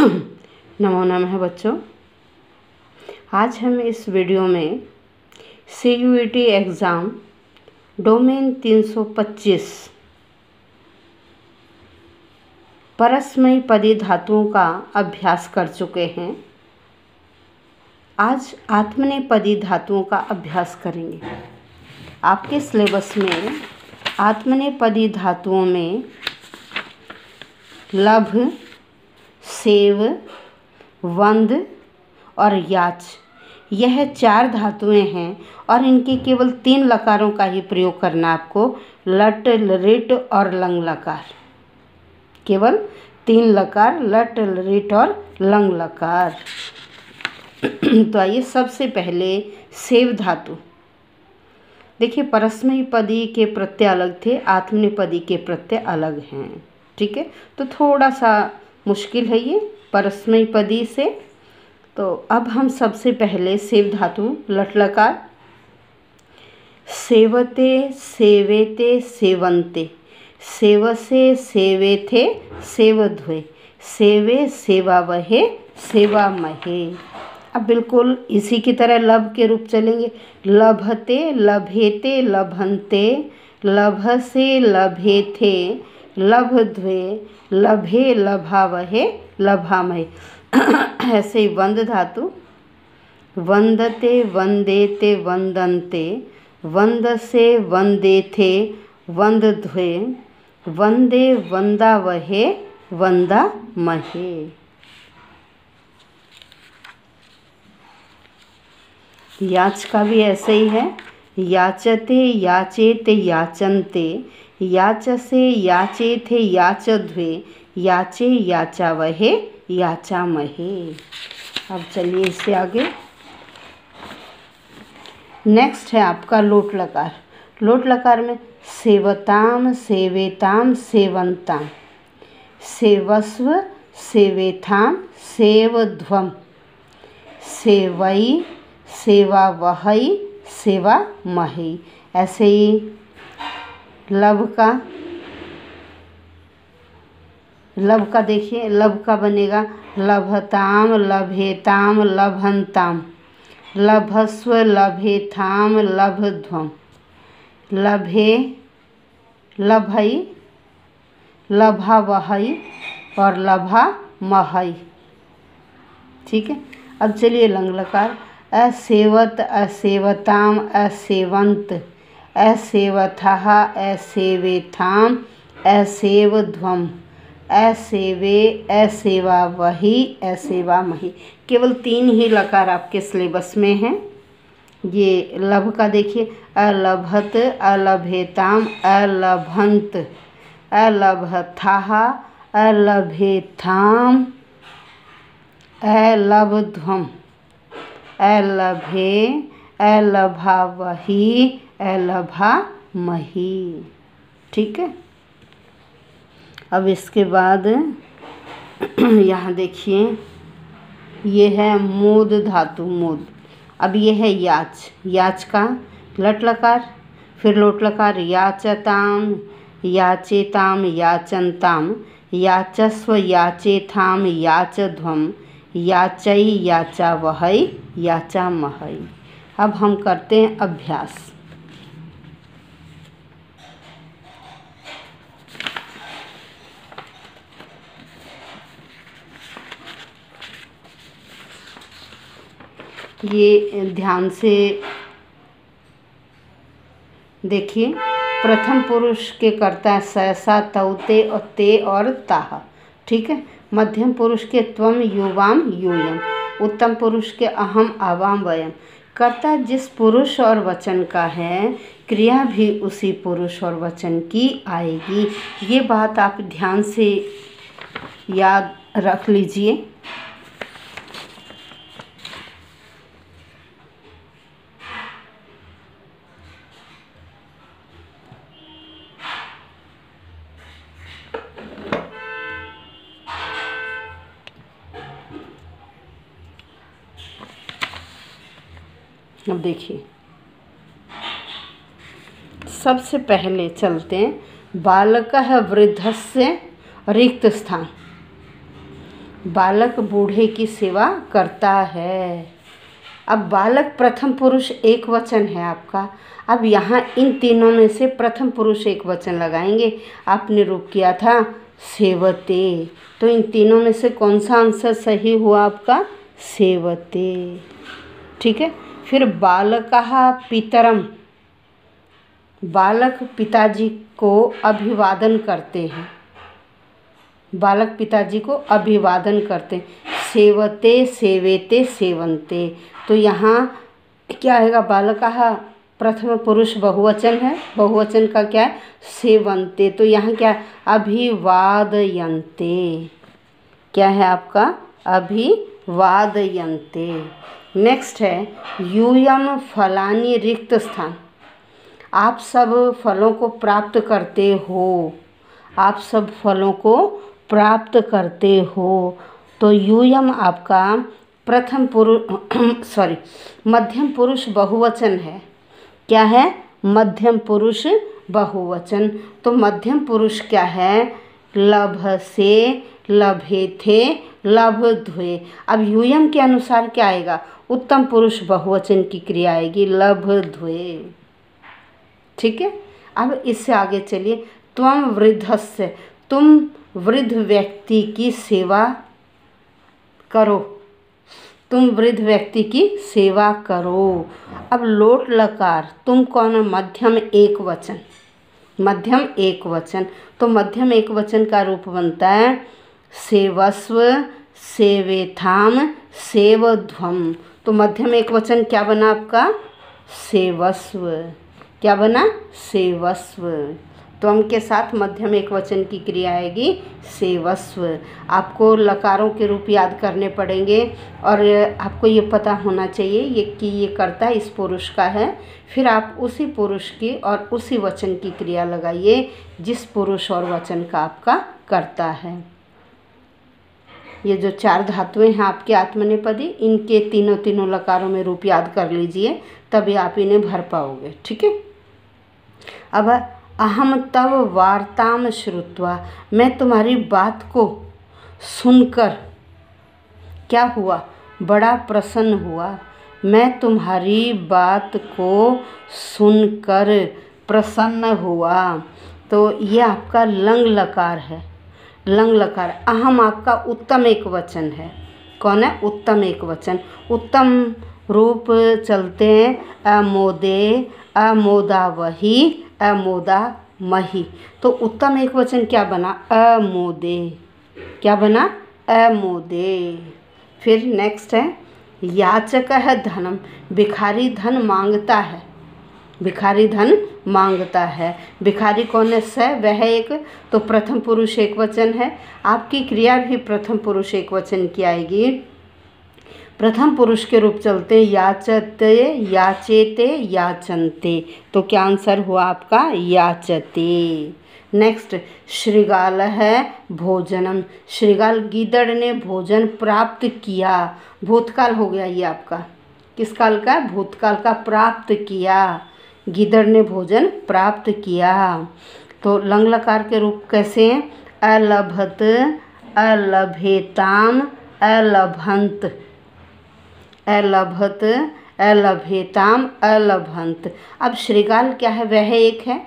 नमो नमः बच्चों। आज हम इस वीडियो में CUET एग्ज़ाम डोमेन 325 परस्मैपदी पदी धातुओं का अभ्यास कर चुके हैं। आज आत्मनेपदी धातुओं का अभ्यास करेंगे। आपके सिलेबस में आत्मनेपदी धातुओं में लभ, सेव, वंद और याच, यह 4 धातुएं हैं और इनके केवल 3 लकारों का ही प्रयोग करना है आपको। लट, लृट और लंग लकार, केवल 3 लकार, लट, लृट और लंग लकार। तो आइए सबसे पहले सेव धातु। देखिए, परस्मैपदी के प्रत्यय अलग थे, आत्मनेपदी के प्रत्यय अलग हैं। ठीक है, तो थोड़ा सा मुश्किल है ये परस्मैपदी से। तो अब हम सबसे पहले सेव धातु लट लकार। सेवते, सेवेते, सेवन्ते, सेवसे, सेवेथे, सेवध्वे, सेवे, सेवावहे, सेवामहे। अब बिल्कुल इसी की तरह लब के रूप चलेंगे। लभते, लभेते, लभन्ते, लभसे, लभेथे, लभध्वे, लभे, लभावहे, लभामहे। ऐसे ही वंद धातु। वंदते, वंदेते, वंदन्ते, वंदसे, वंदेथे, वंदध्वे, वंदे, वंदावहे, वंदामहे। याच का भी ऐसे ही है। याचते, याचेते, याचन्ते, याचसे, याचेथे, याचध्वे, याचे, याचावहे, याचामहे। अब चलिए इससे आगे। नेक्स्ट है आपका लोट लकार। लोट लकार में सेवताम, सेवेताम, सेवन्ताम, सेवस्व, सेवेथाम, सेवध्वम, सेवई, सेवावहई, सेवामहि। ऐसे ही लब का देखिए, लब का बनेगा लभताम, लभेताम, लभन्ताम, लभस्व, लभेथाम, लभध्वम, लभे, लभई, लभावहई और लभामहई। ठीक है, अब चलिए लंग लकार। असेवत, असेवताम, असेवंत, असेवथः, असेवेथाम, असेवध्वम, असेवे, असेवावहि, असेवामहि। केवल 3 ही लकार आपके सिलेबस में हैं। ये लभ का देखिए, अलभत, अलभेताम, अलभंत, अलभथः, अलभेथाम, अलभध्वम, अलभे, अलभावहि, अलभामहि। ठीक है, अब इसके बाद यहाँ देखिए, ये है मोद धातु, मोद। अब ये है याच। याच का लट लकार, फिर लोट लकार। याचताम, याचेताम, याचन्ताम, याचस्व, याचेथाम, याचध्वम, याचई, याचावहई, याचामहई। अब हम करते हैं अभ्यास। ये ध्यान से देखिए। प्रथम पुरुष के कर्ता स, सा, तौते और ते और ताह। ठीक है, मध्यम पुरुष के त्वम, युवाम, यूयम। उत्तम पुरुष के अहम, आवाम, वयम। कर्ता जिस पुरुष और वचन का है, क्रिया भी उसी पुरुष और वचन की आएगी। ये बात आप ध्यान से याद रख लीजिए। अब देखिए, सबसे पहले चलते हैं बालकः वृद्धस्य रिक्त स्थान। बालक बूढ़े की सेवा करता है। अब बालक प्रथम पुरुष एक वचन है आपका। अब यहाँ इन तीनों में से प्रथम पुरुष एक वचन लगाएंगे। आपने रूप किया था सेवते, तो इन तीनों में से कौन सा आंसर सही हुआ आपका? सेवते। ठीक है। फिर बालकः पितरम, बालक पिताजी को अभिवादन करते हैं। बालक पिताजी को अभिवादन करते हैं। सेवते, सेवेते, सेवन्ते, तो यहाँ क्या आएगा? बालकः प्रथम पुरुष बहुवचन है, बहुवचन का क्या है? सेवन्ते, तो यहाँ क्या है? अभिवादयन्ते। क्या है आपका? अभिवादयन्ते। नेक्स्ट है यूयम फलानि रिक्त स्थान, आप सब फलों को प्राप्त करते हो। आप सब फलों को प्राप्त करते हो, तो यूयम आपका प्रथम पुरुष मध्यम पुरुष बहुवचन है। क्या है? मध्यम पुरुष बहुवचन। तो मध्यम पुरुष क्या है? लभसे, लभेथे, लभध्वे। अब यूयम के अनुसार क्या आएगा? उत्तम पुरुष बहुवचन की क्रिया आएगी लभध्वे। ठीक है। अब इससे आगे चलिए। त्वम वृद्धस्य, तुम वृद्ध व्यक्ति की सेवा करो। तुम वृद्ध व्यक्ति की सेवा करो। अब लोट लकार, तुम कौन? मध्यम एक वचन, मध्यम एक वचन। तो मध्यम एक वचन का रूप बनता है सेवस्व, सेवेथाम, सेवध्वम। तो मध्यम एक वचन क्या बना आपका? सेवस्व। क्या बना? सेवस्व। त्वम के साथ मध्यम एक वचन की क्रिया आएगी सेवस्व। आपको लकारों के रूप याद करने पड़ेंगे और आपको ये पता होना चाहिए ये कि ये कर्ता इस पुरुष का है। फिर आप उसी पुरुष की और उसी वचन की क्रिया लगाइए जिस पुरुष और वचन का आपका कर्ता है। ये जो 4 धातुएं हैं आपके आत्मनेपदी, इनके तीनों लकारों में रूप याद कर लीजिए, तभी आप इन्हें भर पाओगे। ठीक है। अब अहम तव वार्ताम श्रुत्वा, मैं तुम्हारी बात को सुनकर क्या हुआ? बड़ा प्रसन्न हुआ। मैं तुम्हारी बात को सुनकर प्रसन्न हुआ। तो ये आपका लंग लकार है। लंग लकार। अहम आपका उत्तम एक वचन है। कौन है? उत्तम एक वचन। उत्तम रूप चलते हैं अमोदे, अमोदावही, अमोदा मही। तो उत्तम एक वचन क्या बना? अमोदे। क्या बना? अमोदे। फिर नेक्स्ट है याचक है धनम, भिखारी धन मांगता है। भिखारी धन मांगता है। भिखारी कौन है? स, वह एक, तो प्रथम पुरुष एक वचन है। आपकी क्रिया भी प्रथम पुरुष एक वचन की आएगी। प्रथम पुरुष के रूप चलते याचते, याचेते, याचन्ते। तो क्या आंसर हुआ आपका? याचते। नेक्स्ट श्रृगाल है भोजनम, श्रृगाल गीदड़ ने भोजन प्राप्त किया। भूतकाल हो गया ये आपका। किस काल का? भूतकाल का। प्राप्त किया, गीदड़ ने भोजन प्राप्त किया। तो लंग लकार के रूप कैसे हैं? अलभत, अलभेताम, अलभंत। अलभत, अलभेताम, अलभंत। अब श्रृगाल क्या है? वह एक है।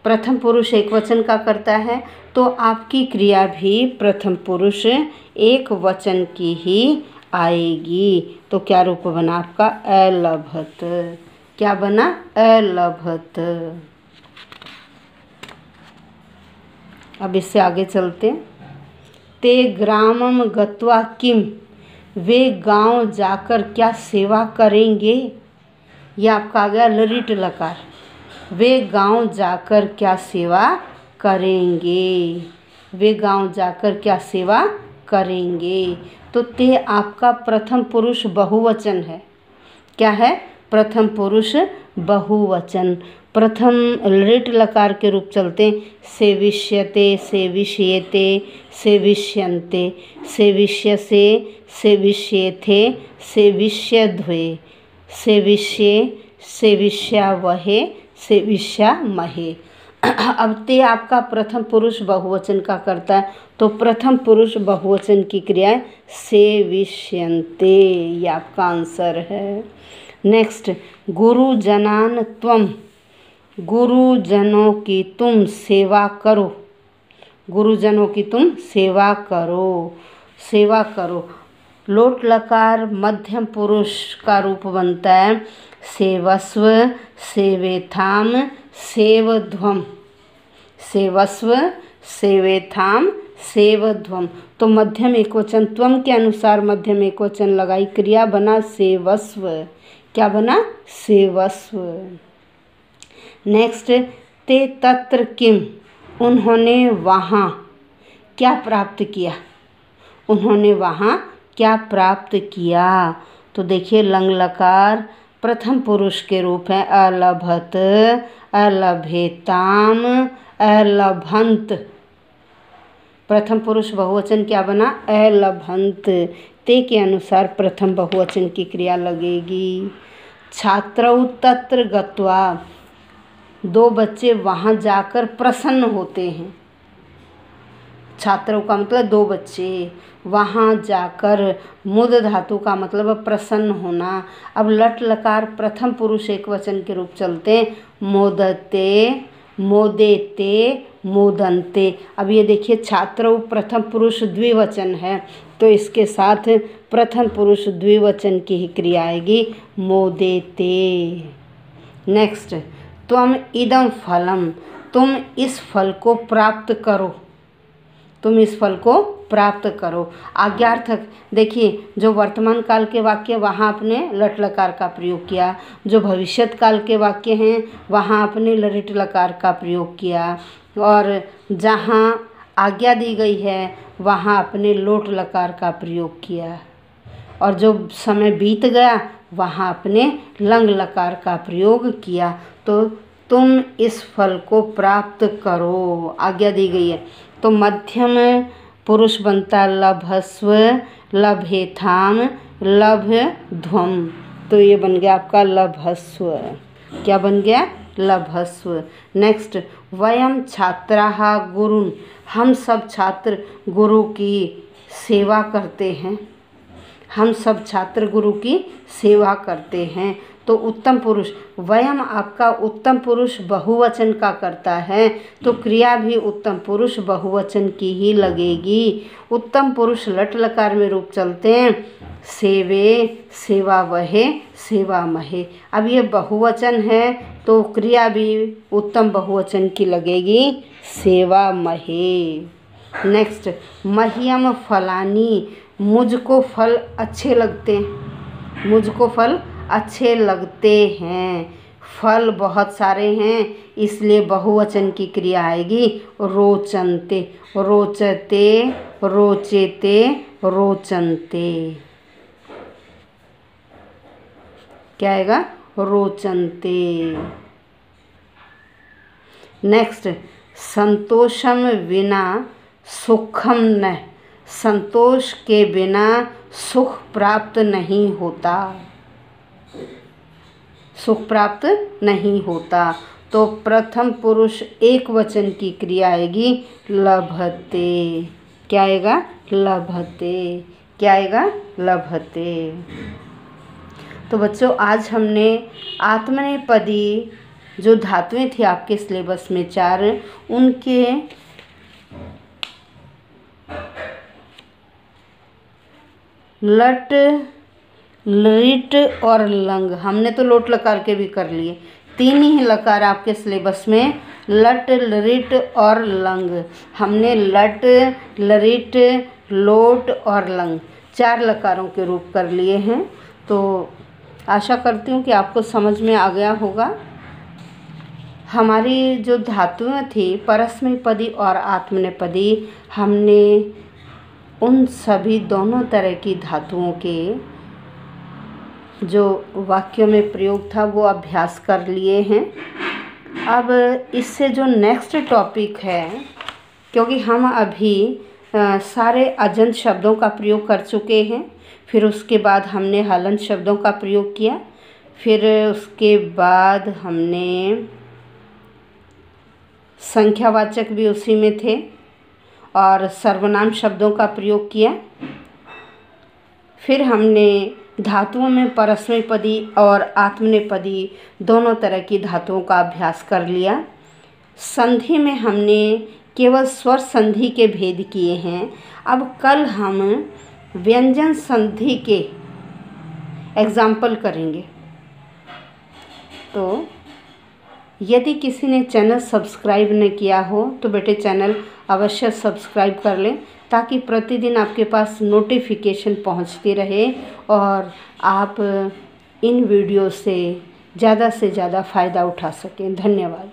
प्रथम पुरुष एक वचन का करता है, तो आपकी क्रिया भी प्रथम पुरुष एक वचन की ही आएगी। तो क्या रूप बना आपका? अलभत। क्या बना? अलभत। अब इससे आगे चलते। ते ग्रामम गत्वा किम, वे गांव जाकर क्या सेवा करेंगे? ये आपका आ गया लरिट लकार। वे गांव जाकर क्या सेवा करेंगे? वे गांव जाकर क्या सेवा करेंगे? तो ते आपका प्रथम पुरुष बहुवचन है। क्या है? प्रथम पुरुष बहुवचन। प्रथम लृट लकार के रूप चलते सेविष्यते, सेविष्येते, सेविष्यन्ते, सेविष्यसे, सेविष्येथे, सेविष्यध्वे, सेविष्ये, सेविष्यावहे, सेविष्यामहे। अब ते आपका प्रथम पुरुष बहुवचन का करता है, तो प्रथम पुरुष बहुवचन की क्रिया सेविष्यन्ते, ये आपका आंसर है। नेक्स्ट, गुरुजनान त्वम, गुरुजनों की तुम सेवा करो, गुरुजनों की तुम सेवा करो, सेवा करो। लोट लकार मध्यम पुरुष का रूप बनता है सेवस्व, सेवेथाम, सेवध्वम, सेवस्व, सेवेथाम, सेवध्वम। तो मध्यम एकवचन त्वम के अनुसार मध्यम एकवचन लगाई, क्रिया बना सेवस्व। क्या बना? सेवस्व। नेक्स्ट, ते तत्र किम, उन्होंने वहाँ क्या प्राप्त किया, उन्होंने वहाँ क्या प्राप्त किया। तो देखिए लंग लकार प्रथम पुरुष के रूप है अलभत, अलभेताम, अलभंत। प्रथम पुरुष बहुवचन क्या बना? अलभंत। ते के अनुसार प्रथम बहुवचन की क्रिया लगेगी। छात्रौ तत्र गत्वा, दो बच्चे वहाँ जाकर प्रसन्न होते हैं। छात्रों का मतलब दो बच्चे, वहाँ जाकर मुद धातु का मतलब प्रसन्न होना। अब लट लकार प्रथम पुरुष एक वचन के रूप चलते हैं, मोदते, मोदेते, मोदंते। अब ये देखिए छात्रों प्रथम पुरुष द्विवचन है, तो इसके साथ प्रथम पुरुष द्विवचन की ही क्रिया आएगी मोदेते। नेक्स्ट, त्वम इदम फलम, तुम इस फल को प्राप्त करो, तुम इस फल को प्राप्त करो। आज्ञार्थक, देखिए जो वर्तमान काल के वाक्य वहाँ आपने लट लकार का प्रयोग किया, जो भविष्यत काल के वाक्य हैं वहाँ आपने लरिट लकार का प्रयोग किया, और जहाँ आज्ञा दी गई है वहाँ आपने लोट लकार का प्रयोग किया, और जो समय बीत गया वहाँ आपने लंग लकार का प्रयोग किया। तो तुम इस फल को प्राप्त करो, आज्ञा दी गई है। तो मध्यम पुरुष बनता लभस्व, लभेथाम, लभध्वम। तो ये बन गया आपका लभस्व। क्या बन गया? लभस्व। नेक्स्ट, वयम छात्राः गुरुन्, हम सब छात्र गुरु की सेवा करते हैं, हम सब छात्र गुरु की सेवा करते हैं। तो उत्तम पुरुष, वयम आपका उत्तम पुरुष बहुवचन का करता है, तो क्रिया भी उत्तम पुरुष बहुवचन की ही लगेगी। उत्तम पुरुष लट लकार में रूप चलते हैं सेवे, सेवा वहे, सेवा महे। अब ये बहुवचन है तो क्रिया भी उत्तम बहुवचन की लगेगी सेवा महे। नेक्स्ट, मह्यम फलानी, मुझको फल अच्छे लगते हैं, मुझको फल अच्छे लगते हैं। फल बहुत सारे हैं इसलिए बहुवचन की क्रिया आएगी रोचन्ते, रोचते, रोचेते, रोचन्ते। क्या आएगा? रोचन्ते। नेक्स्ट, संतोषम विना सुखम न, संतोष के बिना सुख प्राप्त नहीं होता, सुख प्राप्त नहीं होता। तो प्रथम पुरुष एक वचन की क्रिया आएगी लभते। क्या आएगा? लभते। क्या आएगा? लभते। तो बच्चों आज हमने आत्मनेपदी जो धातुएं थी आपके सिलेबस में 4, उनके लट, लिट और लंग, हमने तो लोट लकार के भी कर लिए, 3 ही लकार आपके सिलेबस में, लट, लरिट और लंग। हमने लट, लरिट, लोट और लंग 4 लकारों के रूप कर लिए हैं। तो आशा करती हूँ कि आपको समझ में आ गया होगा। हमारी जो धातुएं थी परस्मैपदी और आत्मनेपदी, हमने उन सभी दोनों तरह की धातुओं के जो वाक्यों में प्रयोग था वो अभ्यास कर लिए हैं। अब इससे जो नेक्स्ट टॉपिक है, क्योंकि हम अभी सारे अजंत शब्दों का प्रयोग कर चुके हैं, फिर उसके बाद हमने हलंत शब्दों का प्रयोग किया, फिर उसके बाद हमने संख्यावाचक भी उसी में थे और सर्वनाम शब्दों का प्रयोग किया। फिर हमने धातुओं में परस्मैपदी और आत्मनेपदी दोनों तरह की धातुओं का अभ्यास कर लिया। संधि में हमने केवल स्वर संधि के भेद किए हैं। अब कल हम व्यंजन संधि के एग्जाम्पल करेंगे। तो यदि किसी ने चैनल सब्सक्राइब न किया हो तो बेटे चैनल अवश्य सब्सक्राइब कर लें, ताकि प्रतिदिन आपके पास नोटिफिकेशन पहुंचती रहे और आप इन वीडियो से ज़्यादा फ़ायदा उठा सकें। धन्यवाद।